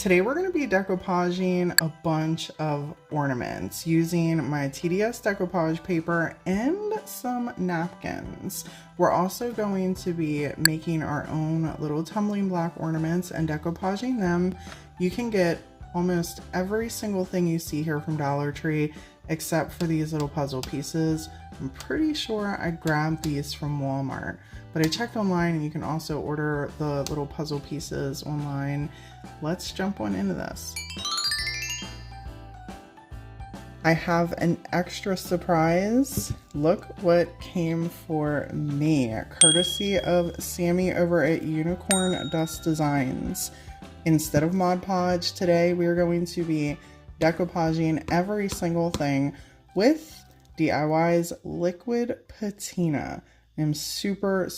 Today we're going to be decoupaging a bunch of ornaments using my TDS Decoupage paper and some napkins. We're also going to be making our own little tumbling block ornaments and decoupaging them. You can get almost every single thing you see here from Dollar Tree except for these little puzzle pieces. I'm pretty sure I grabbed these from Walmart, but I checked online and you can also order the little puzzle pieces online. Let's jump on into this. I have an extra surprise. Look what came for me, courtesy of Sammy over at Unicorn Dust Designs. Instead of Mod Podge, today we are going to be decoupaging every single thing with DIY's liquid patina. I'm super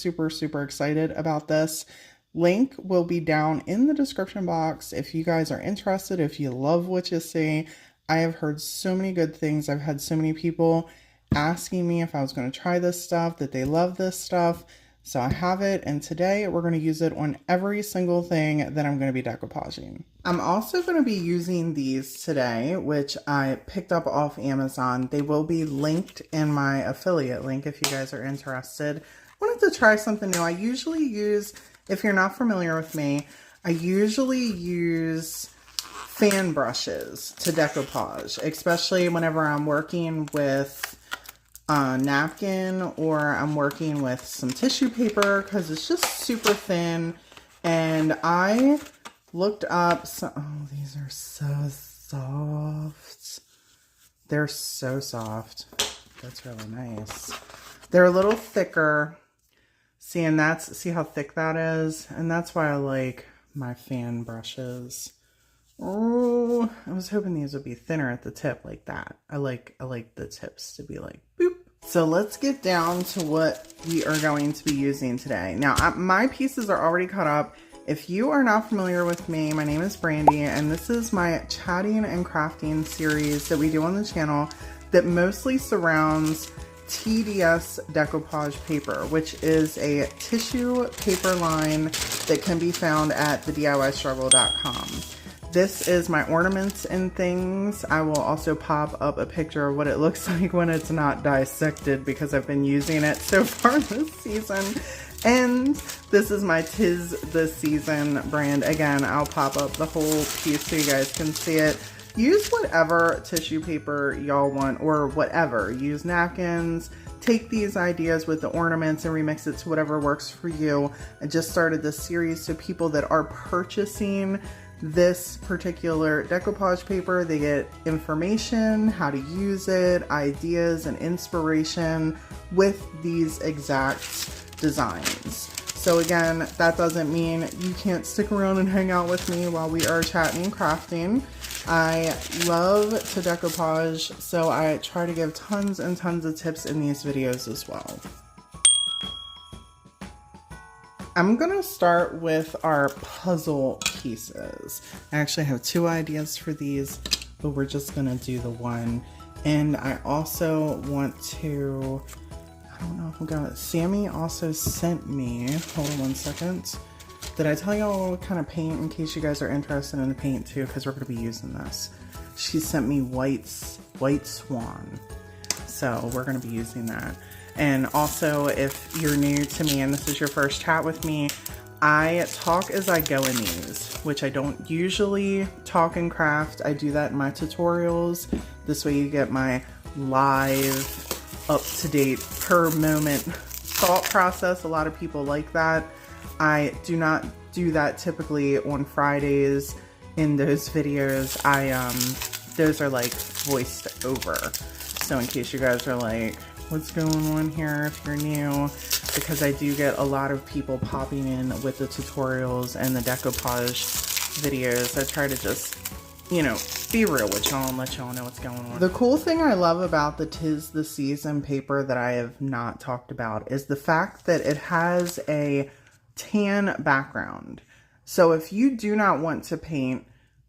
excited about this. Link will be down in the description box if you guys are interested, if you love what you see. I have heard so many good things. I've had so many people asking me if I was going to try this stuff, that they love this stuff. So I have it, and today we're going to use it on every single thing that I'm going to be decoupaging. I'm also going to be using these today, which I picked up off Amazon. They will be linked in my affiliate link if you guys are interested. I wanted to try something new. I usually use, if you're not familiar with me, I usually use fan brushes to decoupage, especially whenever I'm working with napkin or I'm working with some tissue paper because it's just super thin. And I looked up some, oh, these are so soft. They're so soft. That's really nice. They're a little thicker. See, and that's, see how thick that is? And that's why I like my fan brushes. Oh, I was hoping these would be thinner at the tip like that. I like the tips to be like boop. So let's get down to what we are going to be using today. Now, my pieces are already cut up. If you are not familiar with me, my name is Brandy, and this is my chatting and crafting series that we do on the channel that mostly surrounds TDS Decoupage Paper, which is a tissue paper line that can be found at thediystruggle.com. This is my ornaments and things. I will also pop up a picture of what it looks like when it's not dissected because I've been using it so far this season. And this is my 'Tis the Season brand. Again, I'll pop up the whole piece so you guys can see it. Use whatever tissue paper y'all want, or whatever. Use napkins. Take these ideas with the ornaments and remix it to whatever works for you. I just started this series so people that are purchasing this particular decoupage paper, they get information, how to use it, ideas and inspiration with these exact designs. So again, that doesn't mean you can't stick around and hang out with me while we are chatting and crafting. I love to decoupage, so I try to give tons and tons of tips in these videos as well. I'm gonna start with our puzzle pieces. I actually have two ideas for these, but we're just gonna do the one. And I also want to, I don't know if I'm gonna, Sammy also sent me, hold on one second. Did I tell y'all what kind of paint in case you guys are interested in the paint too? Because we're gonna be using this. She sent me white swan. So we're gonna be using that. And also, if you're new to me and this is your first chat with me, I talk as I go in these, which I don't usually talk and craft. I do that in my tutorials. This way you get my live, up-to-date, per moment thought process. A lot of people like that. I do not do that typically on Fridays in those videos. Those are like voiced over. So in case you guys are like, what's going on here if you're new, because I do get a lot of people popping in with the tutorials and the decoupage videos. I try to just, you know, be real with y'all and let y'all know what's going on. The cool thing I love about the 'Tis the Season paper that I have not talked about is the fact that it has a tan background. So if you do not want to paint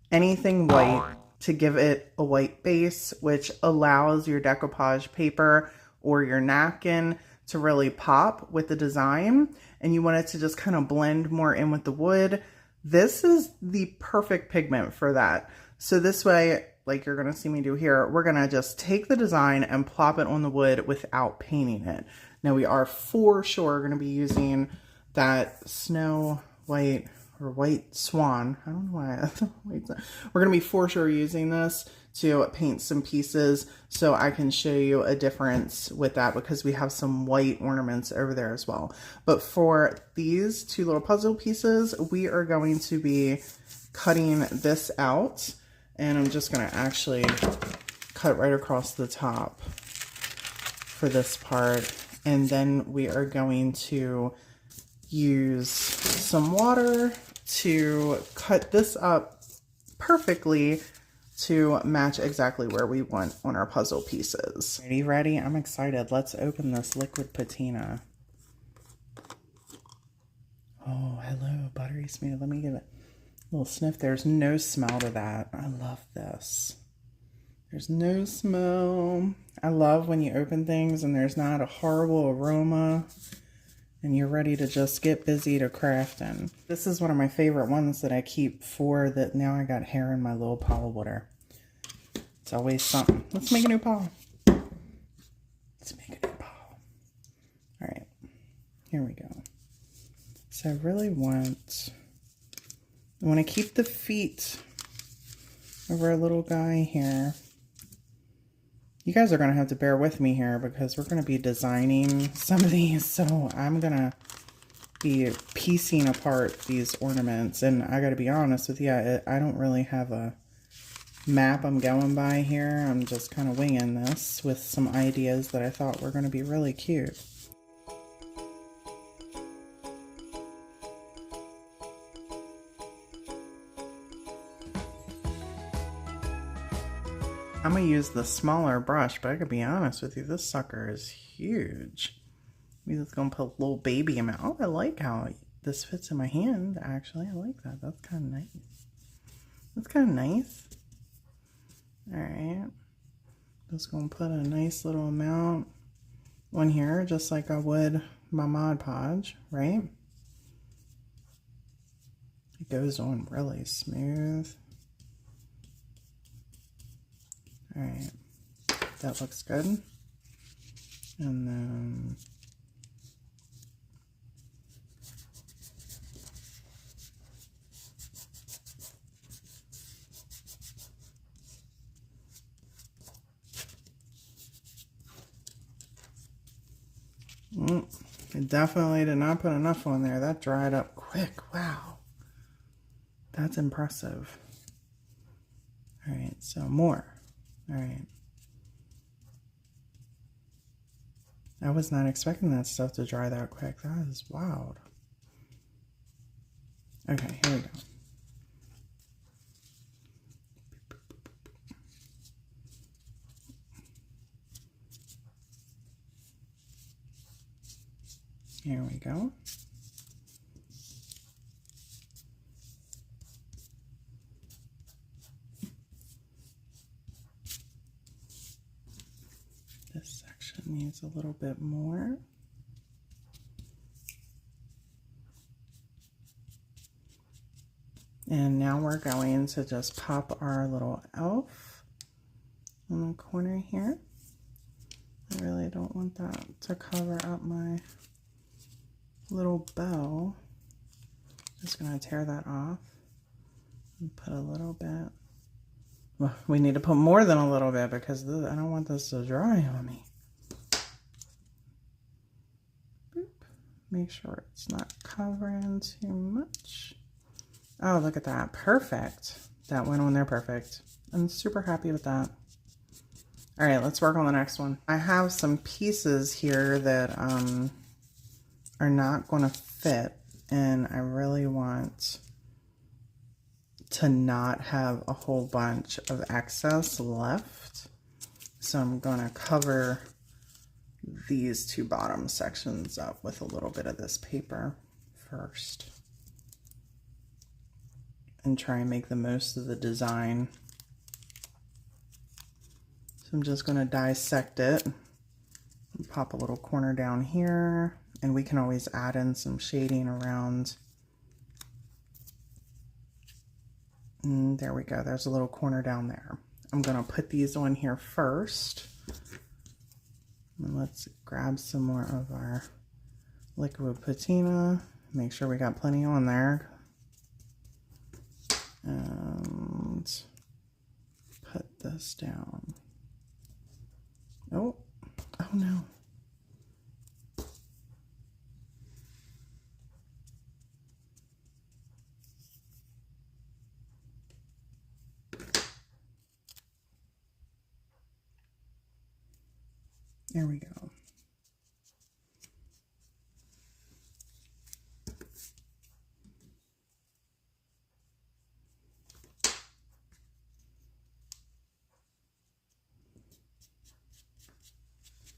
anything white to give it a white base, which allows your decoupage paper or your napkin to really pop with the design, and you want it to just kind of blend more in with the wood, This is the perfect pigment for that. So this way, like you're gonna see me do here, we're gonna just take the design and plop it on the wood without painting it. Now we are for sure gonna be using that Snow White or White Swan. I don't know why. We're gonna be for sure using this to paint some pieces so I can show you a difference with that because we have some white ornaments over there as well. But for these two little puzzle pieces, we are going to be cutting this out, and I'm just gonna actually cut right across the top for this part. And then we are going to use some water to cut this up perfectly to match exactly where we want on our puzzle pieces. Are you ready? I'm excited. Let's open this liquid patina. Oh, hello, buttery smooth. Let me give it a little sniff. There's no smell to that. I love this. There's no smell. I love when you open things and there's not a horrible aroma and you're ready to just get busy to crafting. This is one of my favorite ones that I keep for that. Now I got hair in my little pile of water. It's always something. Let's make a new pile. Let's make a new pile. All right, here we go. So I really want to keep the feet of our little guy here. You guys are going to have to bear with me here because we're going to be designing some of these. So I'm going to be piecing apart these ornaments. And I got to be honest with you, I don't really have a map I'm going by here. I'm just kind of winging this with some ideas that I thought were going to be really cute. I'm going to use the smaller brush, but I gotta be honest with you, this sucker is huge. Maybe it's going to put a little baby in my... Oh, I like how this fits in my hand, actually. I like that. That's kind of nice. That's kind of nice. Alright. Just going to put a nice little amount on here, just like I would my Mod Podge, right? It goes on really smooth. Alright, that looks good. And then I definitely did not put enough on there. That dried up quick. Wow. That's impressive. Alright, so more. Alright. I was not expecting that stuff to dry that quick. That is wild. Okay, here we go. Here we go. This section needs a little bit more. And now we're going to just pop our little elf in the corner here. I really don't want that to cover up my little bow. Just gonna tear that off and put a little bit. Well, we need to put more than a little bit because I don't want this to dry on me. Boop. Make sure it's not covering too much. Oh, look at that. Perfect. That went on there perfect. I'm super happy with that. All right, let's work on the next one. I have some pieces here that are not going to fit, and I really want to not have a whole bunch of excess left. So I'm going to cover these two bottom sections up with a little bit of this paper first and try and make the most of the design. So I'm just going to dissect it and pop a little corner down here, and we can always add in some shading around And there we go. There's a little corner down there. I'm going to put these on here first. And let's grab some more of our liquid patina. Make sure we got plenty on there. And put this down. Oh no. There we go.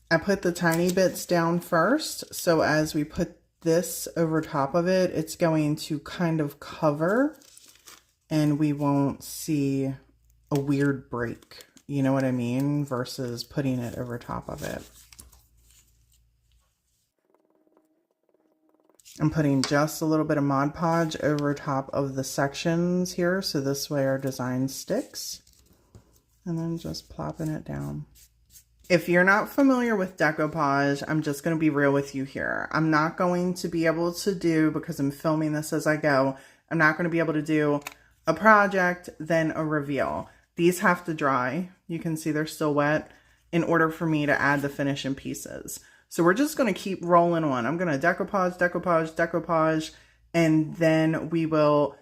I put the tiny bits down first, so as we put this over top of it, it's going to kind of cover and we won't see a weird break, you know what I mean, versus putting it over top of it. I'm putting just a little bit of Mod Podge over top of the sections here, so this way our design sticks, and then just plopping it down. If you're not familiar with decoupage, I'm just going to be real with you here. I'm not going to be able to do, because I'm filming this as I go, I'm not going to be able to do a project, then a reveal. These have to dry. You can see they're still wet in order for me to add the finishing pieces. So we're just going to keep rolling on. I'm going to decoupage, decoupage, decoupage, and then we will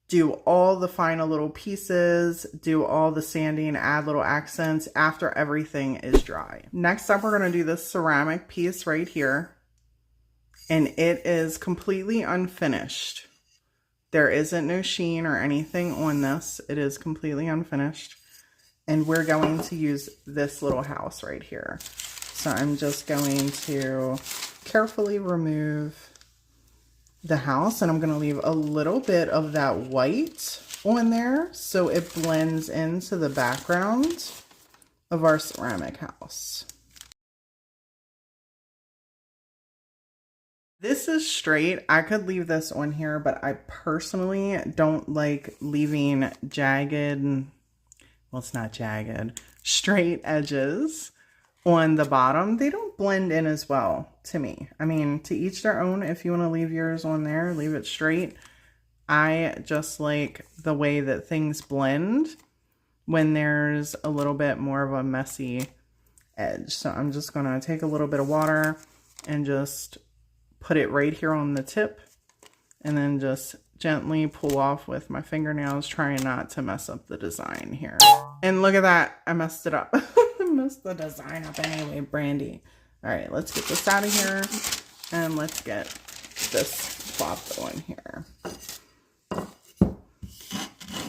do all the final little pieces, do all the sanding, add little accents after everything is dry. Next up, we're going to do this ceramic piece right here. And it is completely unfinished. There isn't no sheen or anything on this. It is completely unfinished. And we're going to use this little house right here. So I'm just going to carefully remove the house, and I'm going to leave a little bit of that white on there so it blends into the background of our ceramic house. This is straight. I could leave this on here, but I personally don't like leaving jagged, well, it's not jagged, straight edges on the bottom. They don't blend in as well to me. I mean, to each their own. If you want to leave yours on there, leave it straight. I just like the way that things blend when there's a little bit more of a messy edge. So I'm just going to take a little bit of water and just put it right here on the tip, and then just gently pull off with my fingernails, trying not to mess up the design here. And look at that, I messed it up. I messed the design up anyway, Brandy. All right, let's get this out of here, and let's get this plopped on here.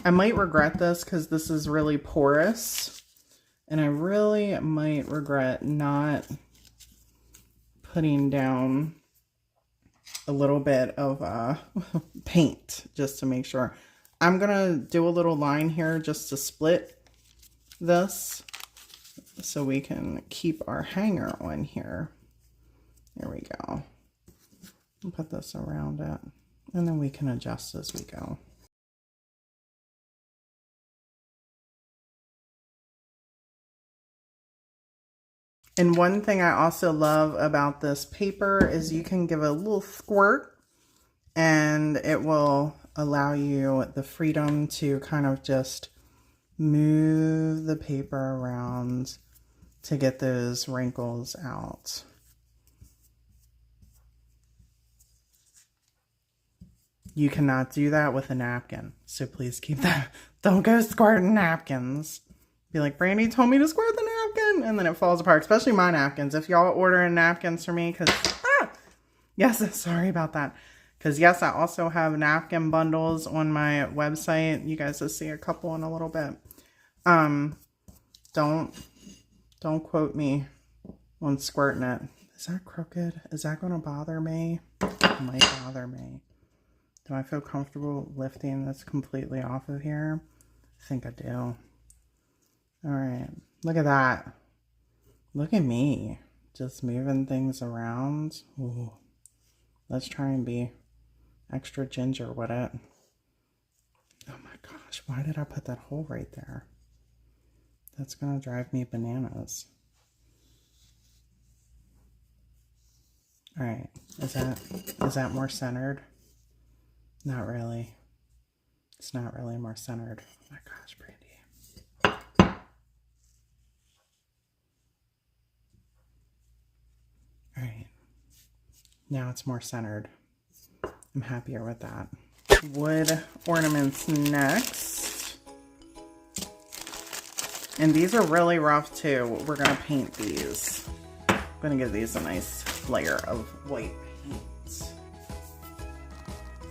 I might regret this because this is really porous, and I really might regret not putting down a little bit of paint just to make sure. I'm gonna do a little line here just to split this so we can keep our hanger on here. There we go. I'll put this around it, and then we can adjust as we go. And one thing I also love about this paper is you can give a little squirt and it will allow you the freedom to kind of just move the paper around to get those wrinkles out. You cannot do that with a napkin, so please keep that. Don't go squirting napkins. Be like, Brandy told me to squirt the napkin, and then it falls apart, especially my napkins. If y'all ordering napkins for me, because, yes, sorry about that. Because, yes, I also have napkin bundles on my website. You guys will see a couple in a little bit. Don't quote me on squirting it. Is that crooked? Is that going to bother me? It might bother me. Do I feel comfortable lifting this completely off of here? I think I do. All right, look at that. Look at me, just moving things around. Ooh. Let's try and be extra ginger with it. Oh my God. gosh, why did I put that hole right there? That's gonna drive me bananas. All right, is that more centered? Not really. It's not really more centered. Oh my gosh, Brandy. All right, now it's more centered. I'm happier with that. Wood ornaments next. And these are really rough too. We're gonna paint these. I'm gonna give these a nice layer of white paint.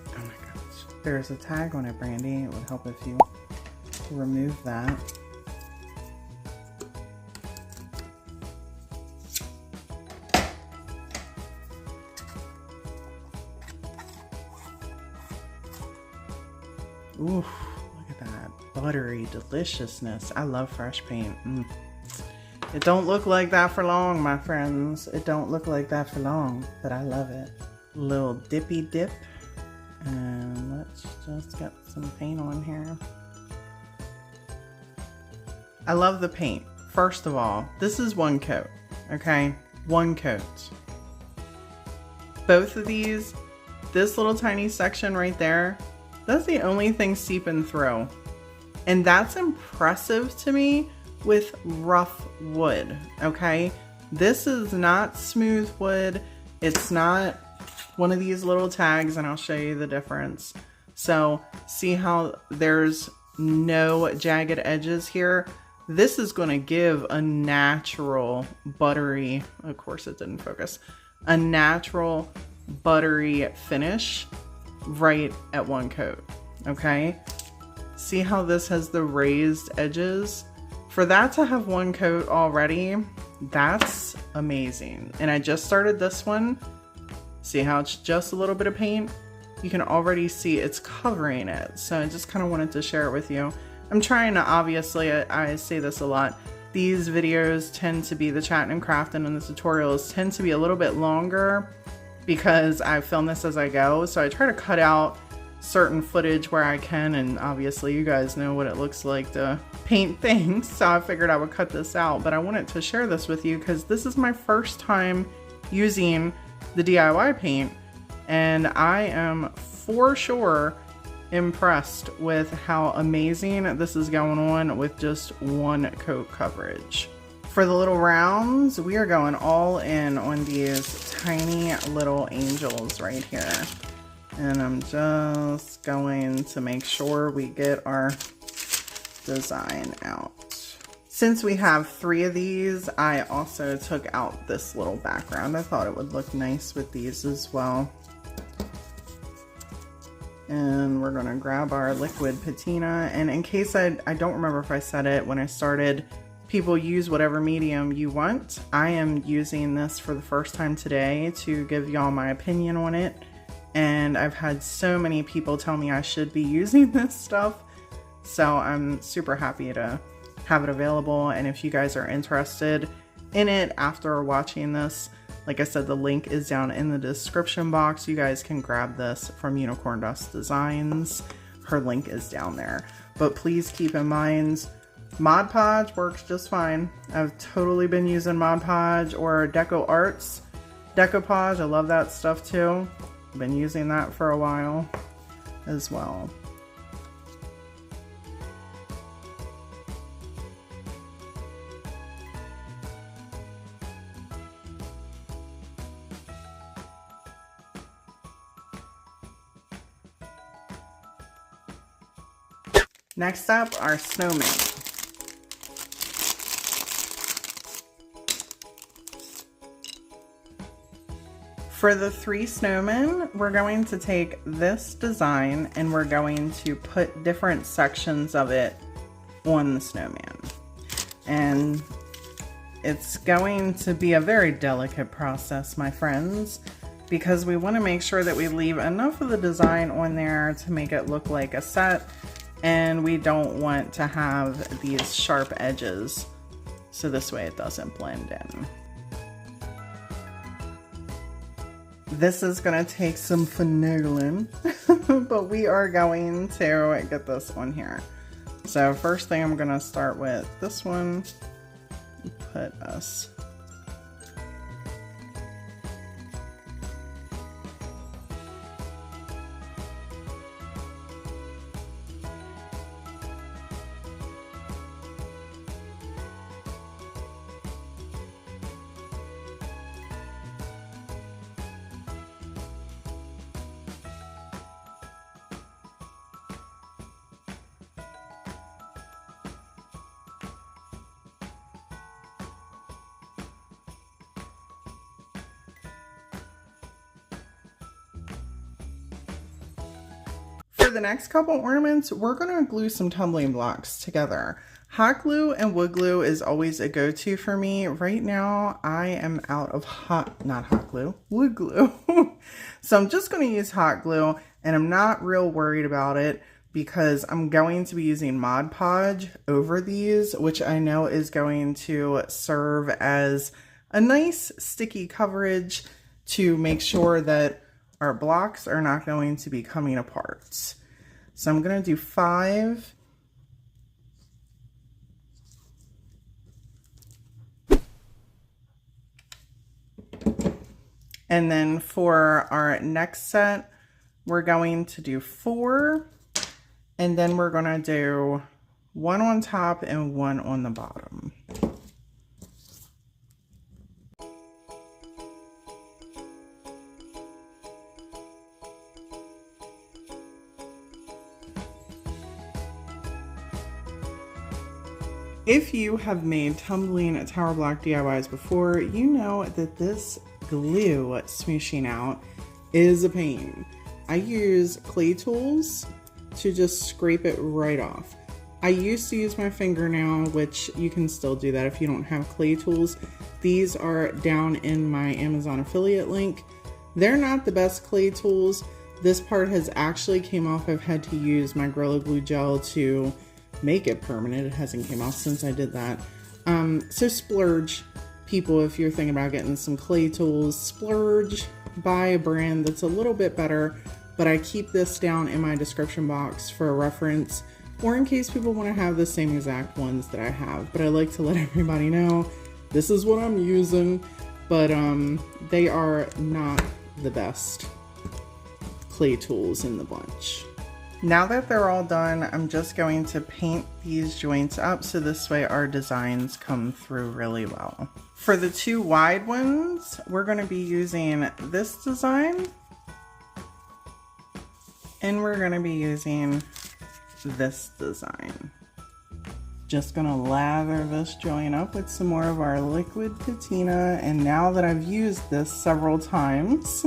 Oh my gosh. There's a tag on it, Brandy. It would help if you remove that. Oof, look at that buttery deliciousness. I love fresh paint. It don't look like that for long, my friends. It don't look like that for long, but I love it. Little dippy dip. And let's just get some paint on here. I love the paint. First of all, this is one coat, okay? One coat. Both of these, this little tiny section right there, that's the only thing seeping through. And that's impressive to me with rough wood, okay? This is not smooth wood. It's not one of these little tags, and I'll show you the difference. So see how there's no jagged edges here? This is going to give a natural buttery, of course it didn't focus, a natural buttery finish right at one coat, okay? See how this has the raised edges? For that to have one coat already, that's amazing. And I just started this one. See how it's just a little bit of paint? You can already see it's covering it. So I just kind of wanted to share it with you. I'm trying to, obviously, I say this a lot, these videos tend to be, the chatting and crafting and the tutorials tend to be a little bit longer because I film this as I go. So I try to cut out certain footage where I can, and obviously you guys know what it looks like to paint things. So I figured I would cut this out, but I wanted to share this with you because this is my first time using the DIY paint, and I am for sure impressed with how amazing this is going on with just one coat coverage. For the little rounds, we are going all in on these tiny little angels right here. And I'm just going to make sure we get our design out. Since we have 3 of these, I also took out this little background. I thought it would look nice with these as well. And we're gonna grab our liquid patina. And in case I don't remember if I said it when I started, people use whatever medium you want. I am using this for the first time today to give y'all my opinion on it. And I've had so many people tell me I should be using this stuff. So I'm super happy to have it available. And if you guys are interested in it after watching this, like I said, the link is down in the description box. You guys can grab this from Unicorn Dust Designs. Her link is down there. But please keep in mind, Mod Podge works just fine. I've totally been using Mod Podge or Deco Arts. Decoupage, I love that stuff too. I've been using that for a while as well. Next up, our snowmen. For the 3 snowmen, we're going to take this design and we're going to put different sections of it on the snowman. And it's going to be a very delicate process, my friends, because we want to make sure that we leave enough of the design on there to make it look like a set. And we don't want to have these sharp edges, so this way it doesn't blend in. This is gonna take some finagling, but we are going to get this on here. So first thing I'm gonna start with this one, put us. For the next couple ornaments, we're going to glue some tumbling blocks together. Hot glue and wood glue is always a go-to for me. Right now, I am out of wood glue. So I'm just going to use hot glue, and I'm not real worried about it because I'm going to be using Mod Podge over these, which I know is going to serve as a nice sticky coverage to make sure that our blocks are not going to be coming apart. So I'm going to do 5. And then for our next set, we're going to do 4. And then we're going to do 1 on top and 1 on the bottom. If you have made tumbling tower block DIYs before, you know that this glue smooshing out is a pain. I use clay tools to just scrape it right off. I used to use my finger now, which you can still do that if you don't have clay tools. These are down in my Amazon affiliate link. They're not the best clay tools. This part has actually came off. I've had to use my Gorilla Glue gel to make it permanent. It hasn't came off since I did that. So splurge, people, if you're thinking about getting some clay tools, splurge, buy a brand that's a little bit better, but I keep this down in my description box for a reference, or in case people want to have the same exact ones that I have. But I like to let everybody know this is what I'm using, but they are not the best clay tools in the bunch. Now that they're all done, I'm just going to paint these joints up so this way our designs come through really well. For the 2 wide ones, we're going to be using this design, and we're going to be using this design. Just going to lather this joint up with some more of our liquid patina, and now that I've used this several times,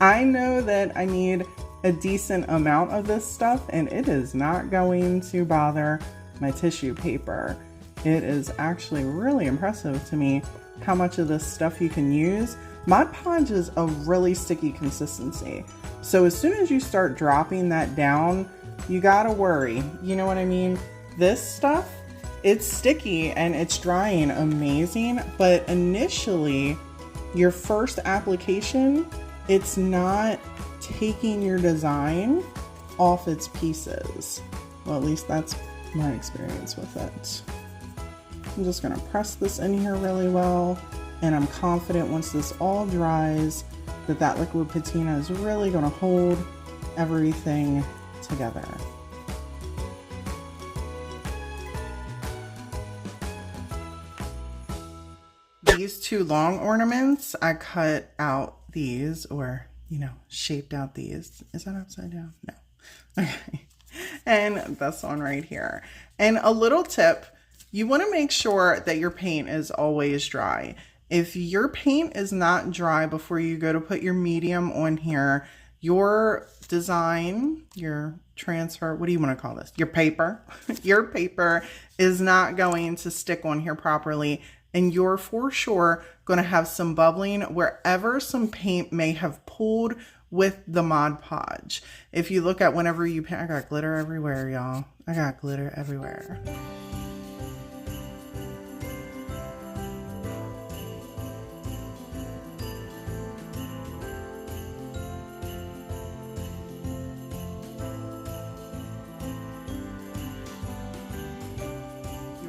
I know that I need a decent amount of this stuff, and it is not going to bother my tissue paper. It is actually really impressive to me how much of this stuff you can use. Mod Podge is a really sticky consistency, so as soon as you start dropping that down, you gotta worry. You know what I mean? This stuff, it's sticky and it's drying amazing, but initially, your first application, it's not taking your design off its pieces. Well, at least that's my experience with it. I'm just gonna press this in here really well, and I'm confident once this all dries that that liquid patina is really gonna hold everything together. These 2 long ornaments, I cut out these, or shaped out these. Is that upside down? No. Okay. And this one right here. And a little tip, you want to make sure that your paint is always dry. If your paint is not dry before you go to put your medium on here, your design, your transfer, what do you want to call this? Your paper, your paper is not going to stick on here properly. And you're for sure going to have some bubbling wherever some paint may have pulled with the Mod Podge. If you look at whenever you paint, I got glitter everywhere, y'all. I got glitter everywhere.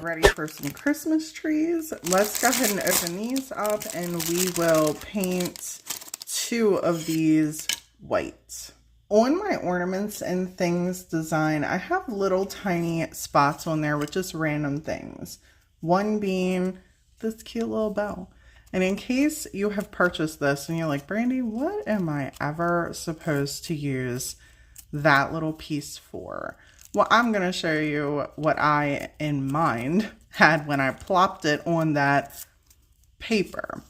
ready for some Christmas trees. Let's go ahead and open these up and we will paint 2 of these white. On my ornaments and things design, I have little tiny spots on there with just random things. One being this cute little bow. And in case you have purchased this and you're like, Brandy, what am I ever supposed to use that little piece for? Well, I'm going to show you what I in mind had when I plopped it on that paper.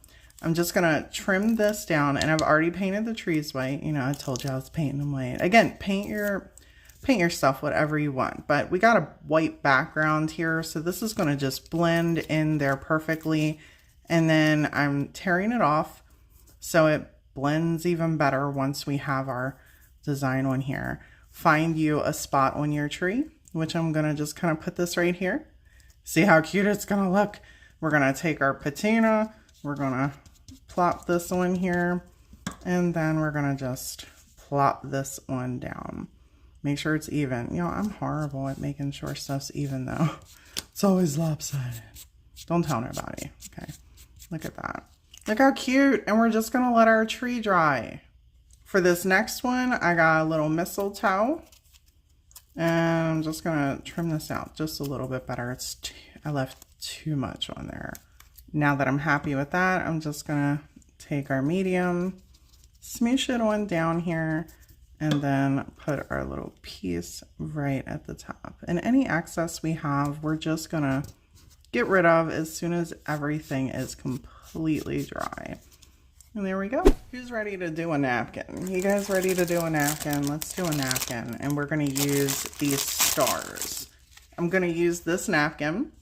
I'm just going to trim this down, and I've already painted the trees white. You know, I told you I was painting them white. Again, paint your stuff whatever you want, but we got a white background here, so this is going to just blend in there perfectly. And then I'm tearing it off so it blends even better once we have our design on here. Find you a spot on your tree, which I'm going to just kind of put this right here. See how cute it's going to look? We're going to take our patina, we're going to plop this on here, and then we're going to just plop this one down. Make sure it's even. You know, I'm horrible at making sure stuff's even though. It's always lopsided. Don't tell nobody. Okay. Look at that. Look how cute. And we're just going to let our tree dry. For this next one, I got a little mistletoe. And I'm just going to trim this out just a little bit better. I left too much on there. Now that I'm happy with that, I'm just going to take our medium, smoosh it on down here, and then put our little piece right at the top. And any excess we have, we're just going to get rid of as soon as everything is completely dry. And there we go. Who's ready to do a napkin? You guys ready to do a napkin? Let's do a napkin. And we're going to use these stars. I'm going to use this napkin.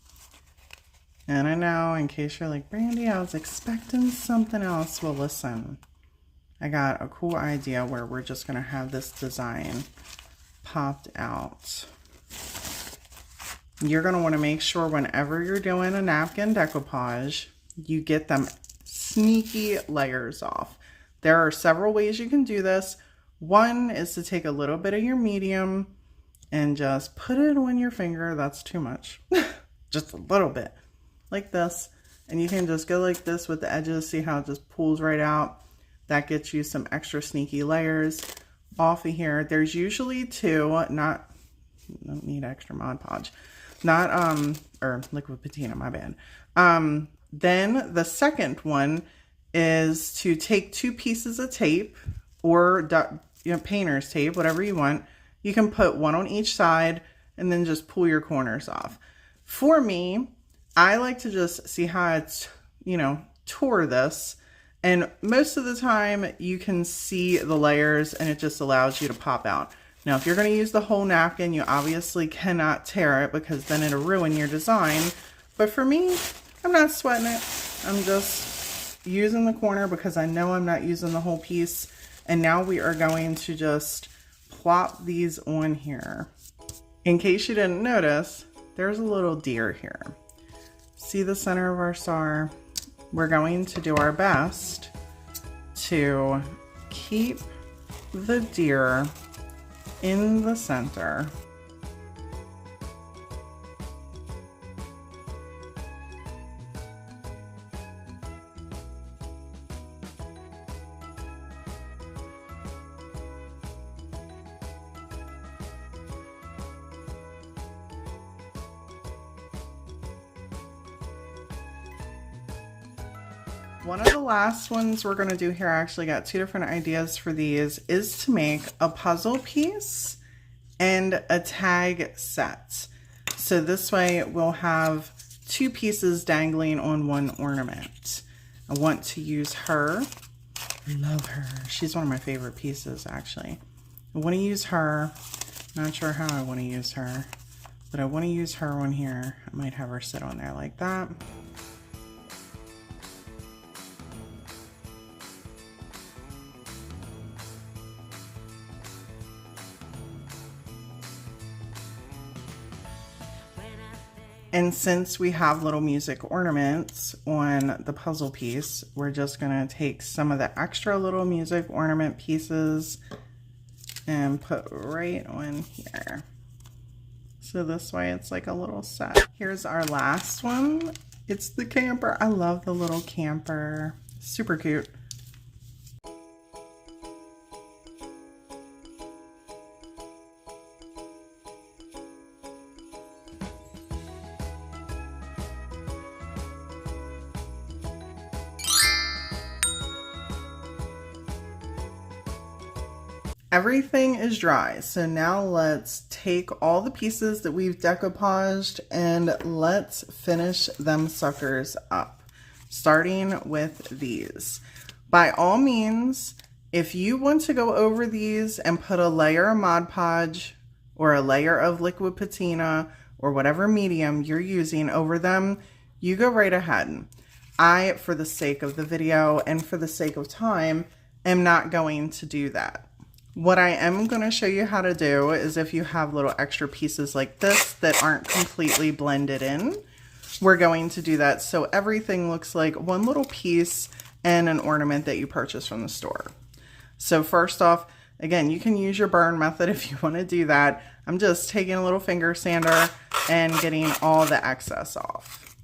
And I know, in case you're like, Brandy, I was expecting something else. Well, listen, I got a cool idea where we're just going to have this design popped out. You're going to want to make sure whenever you're doing a napkin decoupage, you get them sneaky layers off. There are several ways you can do this. One is to take a little bit of your medium and just put it on your finger. That's too much. Just a little bit. Like this, and you can just go like this with the edges. See how it just pulls right out? That gets you some extra sneaky layers off of here. There's usually 2, don't need extra Mod Podge, or liquid patina, my bad. Then the second one is to take 2 pieces of tape or painter's tape, whatever you want. You can put 1 on each side and then just pull your corners off. For me, I like to just see how it's, tore this. And most of the time you can see the layers and it just allows you to pop out. Now, if you're going to use the whole napkin, you obviously cannot tear it because then it'll ruin your design. But for me, I'm not sweating it. I'm just using the corner because I know I'm not using the whole piece. And now we are going to just plop these on here. In case you didn't notice, there's a little deer here. See the center of our star? We're going to do our best to keep the deer in the center. One of the last ones we're going to do here, I actually got 2 different ideas for these, is to make a puzzle piece and a tag set. So this way we'll have 2 pieces dangling on 1 ornament. I want to use her. I love her. She's one of my favorite pieces, actually. I want to use her. Not sure how I want to use her, but I want to use her on here. I might have her sit on there like that. And since we have little music ornaments on the puzzle piece, we're just gonna take some of the extra little music ornament pieces and put right on here. So this way it's like a little set. Here's our last one. It's the camper. I love the little camper. Super cute. Everything is dry, so now let's take all the pieces that we've decoupaged and let's finish them suckers up, starting with these. By all means, if you want to go over these and put a layer of Mod Podge or a layer of liquid patina or whatever medium you're using over them, you go right ahead. I, for the sake of the video and for the sake of time, am not going to do that. What I am going to show you how to do is if you have little extra pieces like this that aren't completely blended in, we're going to do that so everything looks like one little piece and an ornament that you purchase from the store. So first off, again, you can use your burn method if you want to do that. I'm just taking a little finger sander and getting all the excess off.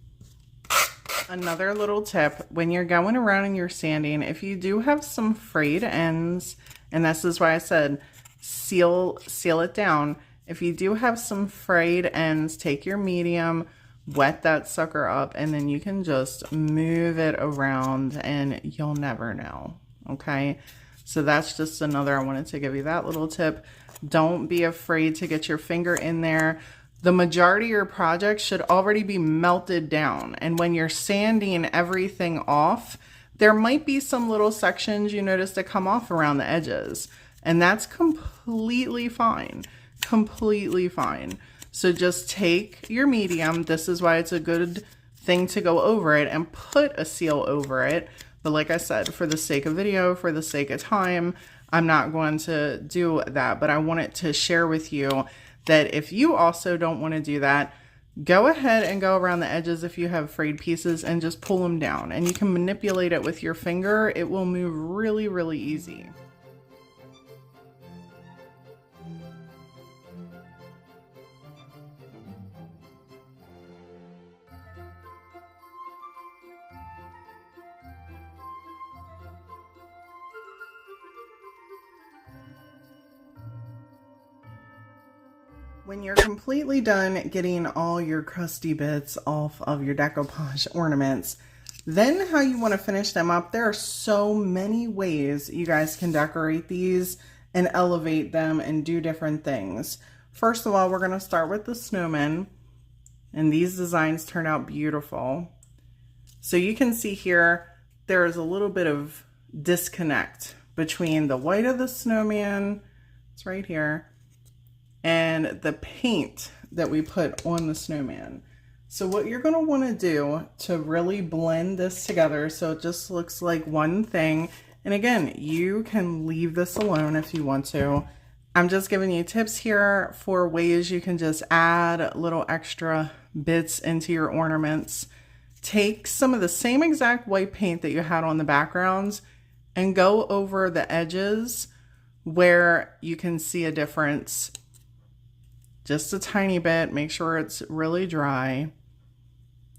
Another little tip, when you're going around and you're sanding, if you do have some frayed ends, and this is why I said seal it down. If you do have some frayed ends, take your medium, wet that sucker up, and then you can just move it around and you'll never know, okay? So that's just another, I wanted to give you that little tip. Don't be afraid to get your finger in there. The majority of your project should already be melted down. And when you're sanding everything off, there might be some little sections you notice that come off around the edges, and that's completely fine, completely fine. So just take your medium. This is why it's a good thing to go over it and put a seal over it. But like I said, for the sake of video, for the sake of time, I'm not going to do that, but I wanted to share with you that if you also don't want to do that, go ahead and go around the edges if you have frayed pieces and just pull them down, and you can manipulate it with your finger. It will move really, really easy. When you're completely done getting all your crusty bits off of your decoupage ornaments, then how you want to finish them up, there are so many ways you guys can decorate these and elevate them and do different things. First of all, we're going to start with the snowman, and these designs turn out beautiful. So you can see here, there is a little bit of disconnect between the white of the snowman, it's right here, and the paint that we put on the snowman. So what you're going to want to do to really blend this together so it just looks like one thing, and again, you can leave this alone if you want to. I'm just giving you tips here for ways you can just add little extra bits into your ornaments. Take some of the same exact white paint that you had on the backgrounds and go over the edges where you can see a difference. Just a tiny bit, make sure it's really dry.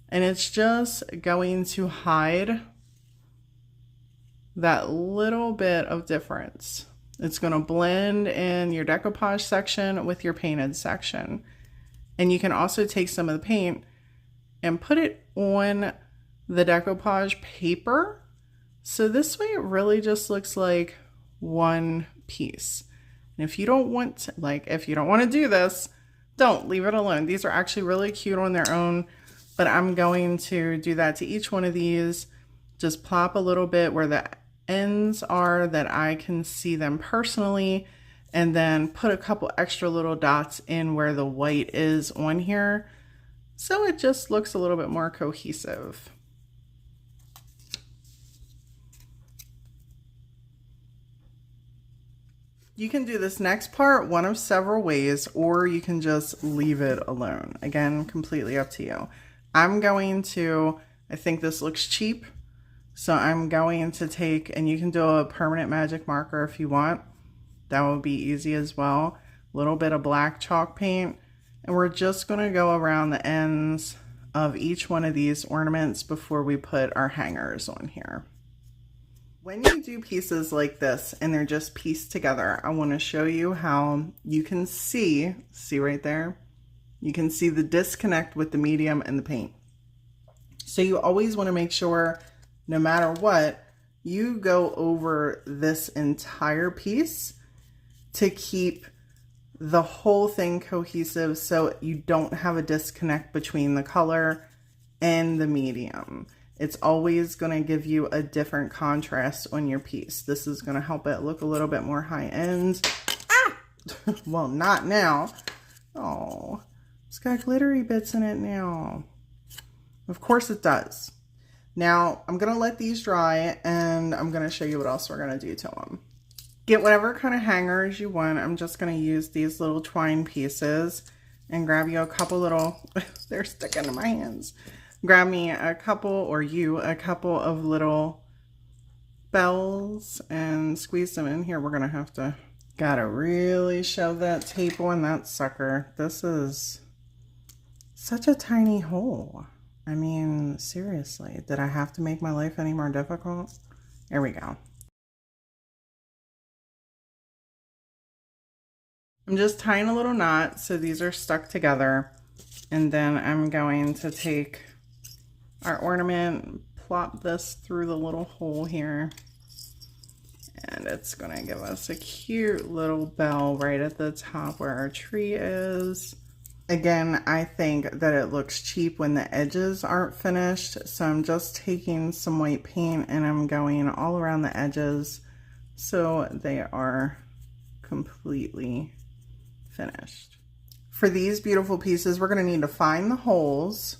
And it's just going to hide that little bit of difference. It's going to blend in your decoupage section with your painted section. And you can also take some of the paint and put it on the decoupage paper. So this way it really just looks like one piece. And if you don't want to, if you don't want to do this, don't, leave it alone. These are actually really cute on their own, but I'm going to do that to each one of these. Just plop a little bit where the ends are that I can see them personally, and then put a couple extra little dots in where the white is on here. So it just looks a little bit more cohesive. You can do this next part one of several ways, or you can just leave it alone. Again, completely up to you. I'm going to, I think this looks cheap, so I'm going to take, and you can do a permanent magic marker if you want. That would be easy as well. A little bit of black chalk paint, And we're just going to go around the ends of each one of these ornaments before we put our hangers on here. When you do pieces like this and they're just pieced together, I want to show you how you can see right there, you can see the disconnect with the medium and the paint. So you always want to make sure, no matter what, you go over this entire piece to keep the whole thing cohesive so you don't have a disconnect between the color and the medium. It's always going to give you a different contrast on your piece. This is going to help it look a little bit more high end. Ah! Well, not now. Oh, it's got glittery bits in it now. Of course it does. Now, I'm going to let these dry and I'm going to show you what else we're going to do to them. Get whatever kind of hangers you want. I'm just going to use these little twine pieces and grab you a couple little, they're sticking to my hands. Grab me a couple, or you, a couple of little bells and squeeze them in here. We're going to have to, gotta really shove that tape on that sucker. This is such a tiny hole. I mean, seriously, did I have to make my life any more difficult? There we go. I'm just tying a little knot so these are stuck together, and then I'm going to take our ornament, plop this through the little hole here, and it's going to give us a cute little bell right at the top where our tree is. Again, I think that it looks cheap when the edges aren't finished, so I'm just taking some white paint and I'm going all around the edges so they are completely finished. For these beautiful pieces, we're going to need to find the holes.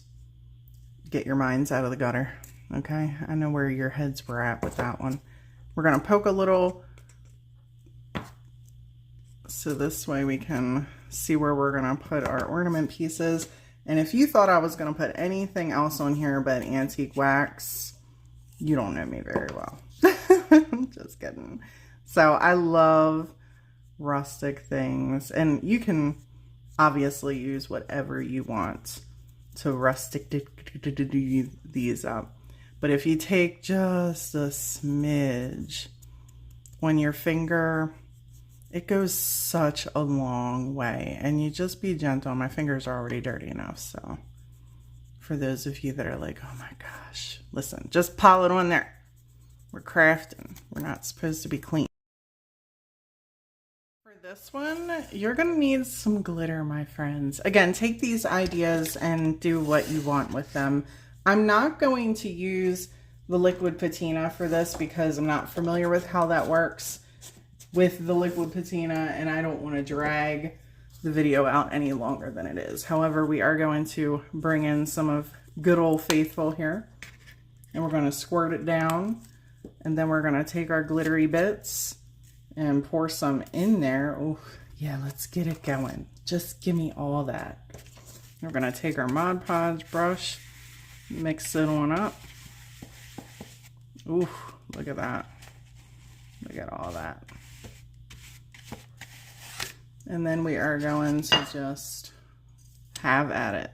Get your minds out of the gutter, okay? I know where your heads were at with that one. We're going to poke a little so this way we can see where we're going to put our ornament pieces. And if you thought I was going to put anything else on here but antique wax, you don't know me very well. Just kidding. So I love rustic things, and you can obviously use whatever you want to rustic these up. But if you take just a smidge on your finger, it goes such a long way. And you just be gentle. My fingers are already dirty enough, so for those of you that are like, oh my gosh, listen, just pile it on there. We're crafting. We're not supposed to be clean. This one, you're gonna need some glitter, my friends. Again, take these ideas and do what you want with them. I'm not going to use the liquid patina for this because I'm not familiar with how that works with the liquid patina, and I don't want to drag the video out any longer than it is. However, we are going to bring in some of good old faithful here, and we're going to squirt it down, and then we're going to take our glittery bits and pour some in there. Oh, yeah, let's get it going. Just give me all that. We're going to take our Mod Podge brush, mix it on up. Ooh, look at that. Look at all that. And then we are going to just have at it.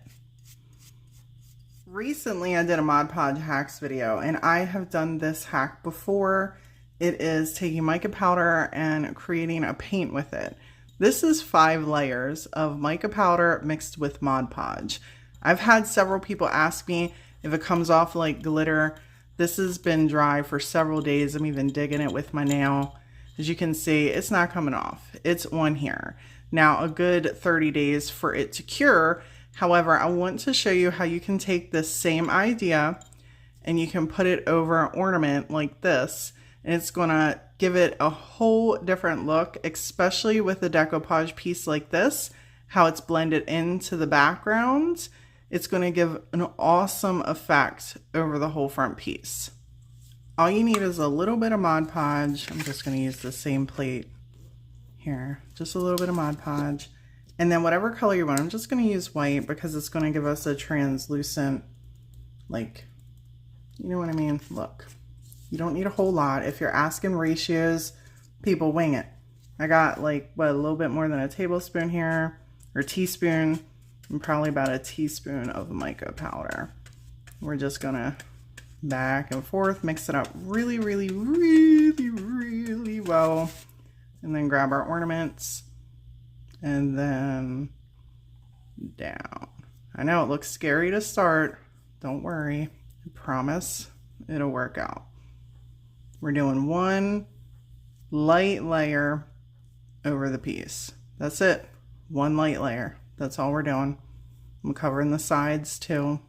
Recently, I did a Mod Podge hacks video, and I have done this hack before. It is taking mica powder and creating a paint with it. This is 5 layers of mica powder mixed with Mod Podge. I've had several people ask me if it comes off like glitter. This has been dry for several days. I'm even digging it with my nail. As you can see, it's not coming off. It's on here. Now, a good 30 days for it to cure. However, I want to show you how you can take this same idea and you can put it over an ornament like this. And it's going to give it a whole different look, especially with a decoupage piece like this, how it's blended into the background. It's going to give an awesome effect over the whole front piece. All you need is a little bit of Mod Podge. I'm just going to use the same plate here. Just a little bit of Mod Podge. And then whatever color you want. I'm just going to use white because it's going to give us a translucent, like, you know what I mean? Look. You don't need a whole lot. If you're asking ratios, people wing it. I got like, what, a little bit more than a tablespoon here, or teaspoon. and probably about a teaspoon of mica powder. We're just gonna back and forth, mix it up really, really, really, really well, and then grab our ornaments and then down. I know it looks scary to start. Don't worry, I promise it'll work out. We're doing one light layer over the piece. That's it, one light layer. That's all we're doing. I'm covering the sides too.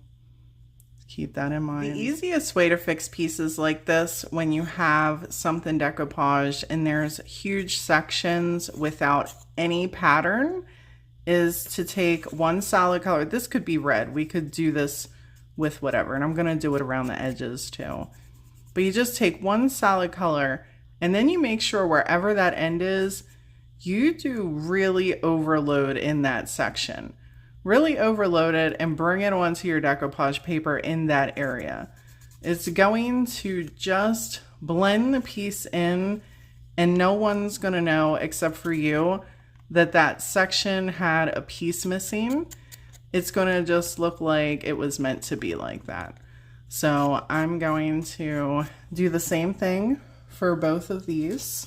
Keep that in mind. The easiest way to fix pieces like this when you have something decoupage and there's huge sections without any pattern is to take one solid color. This could be red. We could do this with whatever, and I'm gonna do it around the edges too. But you just take one solid color and then you make sure wherever that end is, you do really overload in that section. Really overload it and bring it onto your decoupage paper in that area. It's going to just blend the piece in, and no one's gonna know except for you that that section had a piece missing. It's gonna just look like it was meant to be like that. So I'm going to do the same thing for both of these.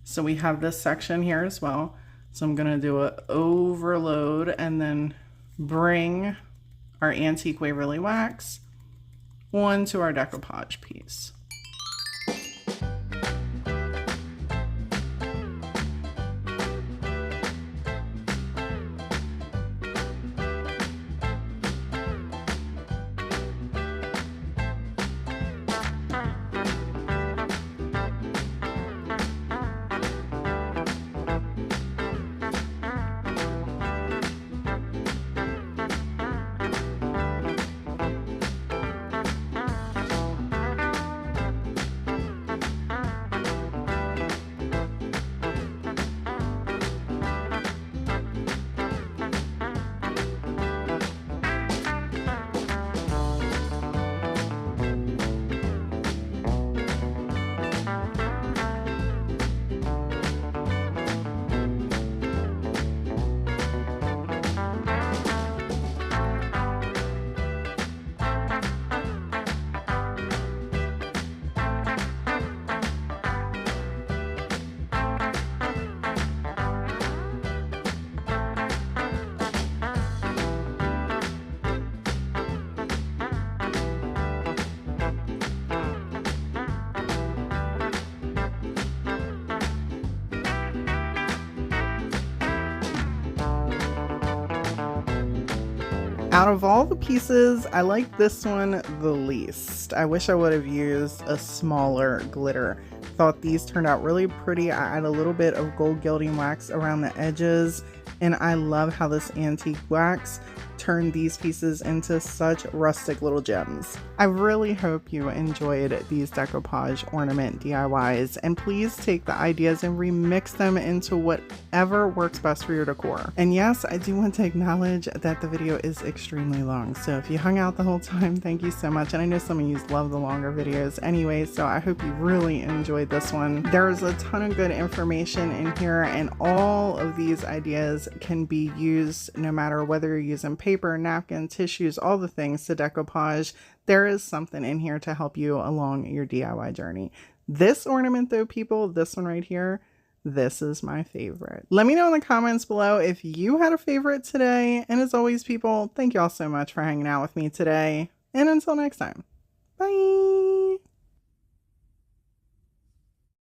So we have this section here as well. So I'm gonna do an overload and then bring our antique Waverly wax onto our decoupage piece. Out of all the pieces, I like this one the least. I wish I would have used a smaller glitter. Thought these turned out really pretty. I add a little bit of gold gilding wax around the edges, and I love how this antique wax turned these pieces into such rustic little gems. I really hope you enjoyed these decoupage ornament DIYs, and please take the ideas and remix them into whatever works best for your decor. And yes, I do want to acknowledge that the video is extremely long, so if you hung out the whole time, thank you so much. And I know some of you love the longer videos anyway, so I hope you really enjoyed this one. There's a ton of good information in here, and all of these ideas can be used no matter whether you're using paper, napkin, tissues, all the things to decoupage. There is something in here to help you along your DIY journey. This ornament though, people, this one right here, this is my favorite. Let me know in the comments below if you had a favorite today. And as always, people, thank you all so much for hanging out with me today. And until next time, bye.